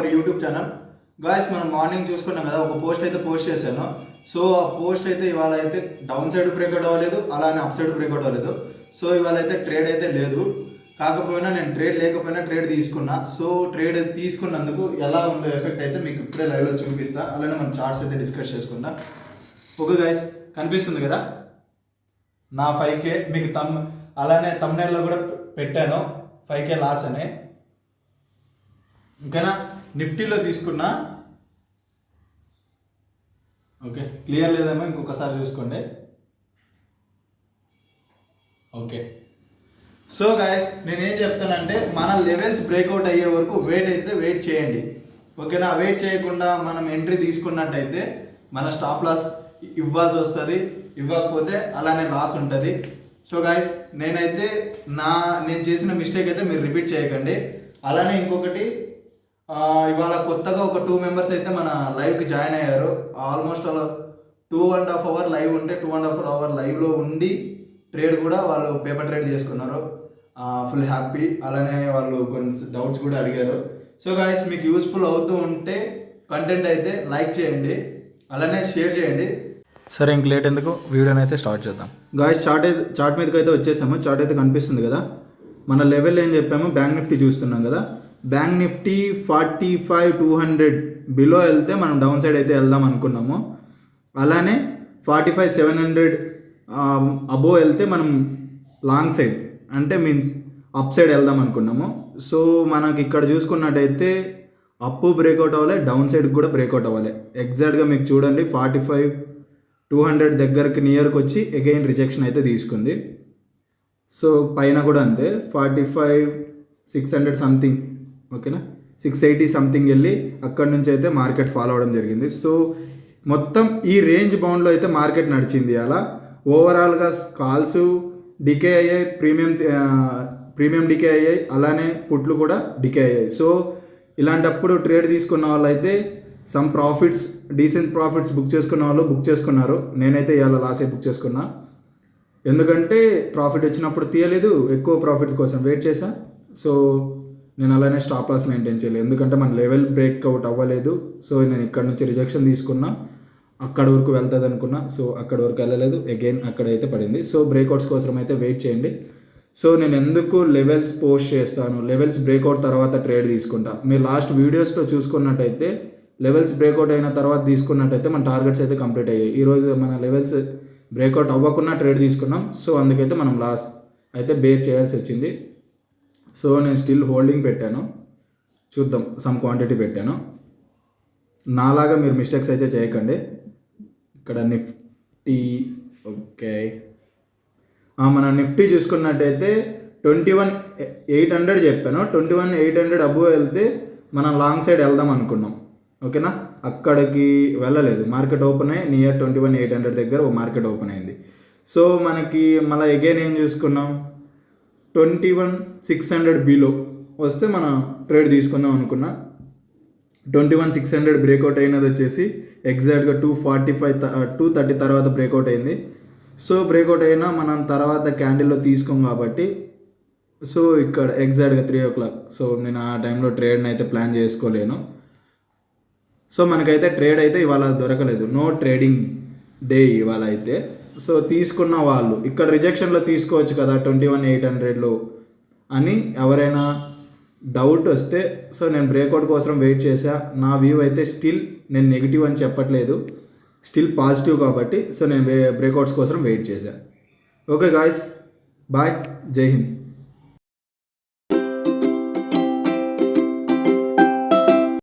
Our YouTube channel. Guys మనం morning చూసుకున్నాం కదా, ఒక పోస్ట్ అయితే పోస్ట్ చేశాను. సో ఆ పోస్ట్ అయితే ఇవాళ అయితే డౌన్ సైడ్ బ్రేక్అవుట్ అవ్వలేదు, అలానే అప్ సైడ్ బ్రేక్అవుట్ అవ్వలేదు. సో ఇవాళ అయితే ట్రేడ్ అయితే లేదు. కాకపోయినా నేను ట్రేడ్ లేకపోయినా ట్రేడ్ తీసుకున్నా. సో ట్రేడ్ తీసుకున్నందుకు ఎలా ఉందో ఎఫెక్ట్ అయితే మీకు ఇప్పుడే లైవ్లో చూపిస్తా. అలానే మనం చార్ట్స్ అయితే డిస్కస్ చేసుకుందాం. ఓకే గాయస్, కనిపిస్తుంది కదా నా 5K. మీకు అలానే తమ్నైల్లో కూడా పెట్టాను 5K లాస్ అని. ఇంకైనా నిఫ్టీలో తీసుకున్నా. ఓకే, క్లియర్ లేదేమో, ఇంకొకసారి చూసుకోండి. ఓకే, సో గాయస్ నేనేం చెప్తానంటే మన లెవెల్స్ బ్రేక్అవుట్ అయ్యే వరకు వెయిట్ చేయండి. ఓకేనా? వెయిట్ చేయకుండా మనం ఎంట్రీ తీసుకున్నట్టయితే మన స్టాప్ లాస్ ఇవ్వాల్సి వస్తుంది. ఇవ్వకపోతే అలానే లాస్ ఉంటుంది. సో గాయస్ నేనైతే నేను చేసిన మిస్టేక్ అయితే మీరు రిపీట్ చేయకండి. అలానే ఇంకొకటి, ఇవాళ కొత్తగా ఒక 2 మెంబర్స్ అయితే మన లైవ్కి జాయిన్ అయ్యారు. ఆల్మోస్ట్ అలా 2.5 అవర్ లైవ్ ఉంటే 2.5 అవర్ లైవ్లో ఉండి ట్రేడ్ కూడా వాళ్ళు పేపర్ ట్రేడ్ చేసుకున్నారు. Full happy. అలానే వాళ్ళు కొంచెం డౌట్స్ కూడా అడిగారు. సో గాయస్ మీకు యూస్ఫుల్ అవుతూ ఉంటే కంటెంట్ అయితే లైక్ చేయండి, అలానే షేర్ చేయండి. సరే, ఇంక లేట్ ఎందుకు, వీడియోని అయితే స్టార్ట్ చేద్దాం. గాయస్ చార్ట్ మీదకి అయితే వచ్చేసాము. చార్ట్ అయితే కనిపిస్తుంది కదా. మన లెవెల్ ఏం చెప్పాము, బ్యాంక్ నిఫ్టీ చూస్తున్నాం కదా. బ్యాంక్ నిఫ్టీ 45,200 బిలో వెళ్తే మనం డౌన్ సైడ్ అయితే వెళ్దాం అనుకున్నాము. అలానే 45,700 అబోవ్ వెళ్తే మనం లాంగ్ సైడ్ అంటే మీన్స్ అప్ సైడ్ వెళ్దాం అనుకున్నాము. సో మనకి ఇక్కడ చూసుకున్నట్టయితే అప్ బ్రేక్అవుట్ అవ్వాలి, డౌన్ సైడ్కి కూడా బ్రేక్అవుట్ అవ్వాలి. ఎగ్జాక్ట్గా మీకు చూడండి 45,200 దగ్గరికి నియర్కి వచ్చి అగైన్ రిజెక్షన్ అయితే తీసుకుంది. సో పైన కూడా అంతే 45,600 సంథింగ్, ఓకేనా, 680 సంథింగ్ వెళ్ళి అక్కడి నుంచి అయితే మార్కెట్ ఫాలో అవడం జరిగింది. సో మొత్తం ఈ రేంజ్ బౌండ్లో అయితే మార్కెట్ నడిచింది. అలా ఓవరాల్గా కాల్స్ డికే అయ్యాయి, ప్రీమియం డికే అయ్యాయి, అలానే పుట్లు కూడా డికే అయ్యాయి. సో ఇలాంటప్పుడు ట్రేడ్ తీసుకున్న వాళ్ళు అయితే some profits, decent profits book చేసుకున్న వాళ్ళు బుక్ చేసుకున్నారు. నేనైతే ఇవాళ లాసే బుక్ చేసుకున్నా. ఎందుకంటే ప్రాఫిట్ వచ్చినప్పుడు తీయలేదు, ఎక్కువ ప్రాఫిట్స్ కోసం వెయిట్ చేశా. సో నేను అలానే స్టాప్ లాస్ మెయింటైన్ చేయలేదు, ఎందుకంటే మన లెవెల్ బ్రేక్అవుట్ అవ్వలేదు. సో నేను ఇక్కడ నుంచి రిజెక్షన్ తీసుకున్నా, అక్కడ వరకు వెళ్తుంది అనుకున్నా. సో అక్కడ వరకు వెళ్ళలేదు, అగైన్ అక్కడైతే పడింది. సో బ్రేక్అవుట్స్ కోసం అయితే వెయిట్ చేయండి. సో నేను ఎందుకు లెవెల్స్ పోస్ట్ చేస్తాను, లెవెల్స్ బ్రేక్అవుట్ తర్వాత ట్రేడ్ తీసుకుంటా. మీరు లాస్ట్ వీడియోస్లో చూసుకున్నట్టయితే లెవెల్స్ బ్రేక్అవుట్ అయిన తర్వాత తీసుకున్నట్టయితే మన టార్గెట్స్ అయితే కంప్లీట్ అయ్యాయి. ఈరోజు మన లెవెల్స్ బ్రేక్అవుట్ అవ్వకుండా ట్రేడ్ తీసుకున్నాం. సో అందుకైతే మనం లాస్ అయితే బేర్ చేయాల్సి వచ్చింది. సో నేను స్టిల్ హోల్డింగ్ పెట్టాను, చూద్దాం, సమ్ క్వాంటిటీ పెట్టాను. నాలాగా మీరు మిస్టేక్స్ అయితే చేయకండి. ఇక్కడ నిఫ్టీ, ఓకే, మన నిఫ్టీ చూసుకున్నట్టయితే 21,800 చెప్పాను. 21,800 అబోవ్ వెళ్తే మనం లాంగ్ సైడ్ వెళ్దాం అనుకున్నాం. ఓకేనా? అక్కడికి వెళ్ళలేదు, మార్కెట్ ఓపెన్ అయ్యి నియర్ 21,800 దగ్గర మార్కెట్ ఓపెన్ అయింది. సో మనకి మళ్ళీ అగైన్ ఏం చూసుకున్నాం, 21,600 బిలో వస్తే మనం ట్రేడ్ తీసుకుందాం అనుకున్నా. 21,600 బ్రేక్అవుట్ అయినది వచ్చేసి ఎగ్జాక్ట్గా 230 తర్వాత బ్రేక్అవుట్ అయింది. సో బ్రేక్అవుట్ అయినా మనం తర్వాత క్యాండిల్లో తీసుకోం కాబట్టి, సో ఇక్కడ ఎగ్జాక్ట్గా 3 o'clock. సో నేను ఆ టైంలో ట్రేడ్ని అయితే ప్లాన్ చేసుకోలేను. సో మనకైతే ట్రేడ్ అయితే ఇవాళ దొరకలేదు, నో ట్రేడింగ్ డే ఇవాళ అయితే. సో తీసుకున్న వాళ్ళు ఇక్కడ రిజెక్షన్లో తీసుకోవచ్చు కదా 21,800లో అని ఎవరైనా డౌట్ వస్తే, సో నేను బ్రేక్అవుట్ కోసం వెయిట్ చేశా. నా వ్యూ అయితే స్టిల్ నేను నెగిటివ్ అని చెప్పట్లేదు, స్టిల్ పాజిటివ్ కాబట్టి. సో నేను బ్రేక్అవుట్స్ కోసం వెయిట్ చేశా. ఓకే గాయస్, బాయ్, జై హింద్.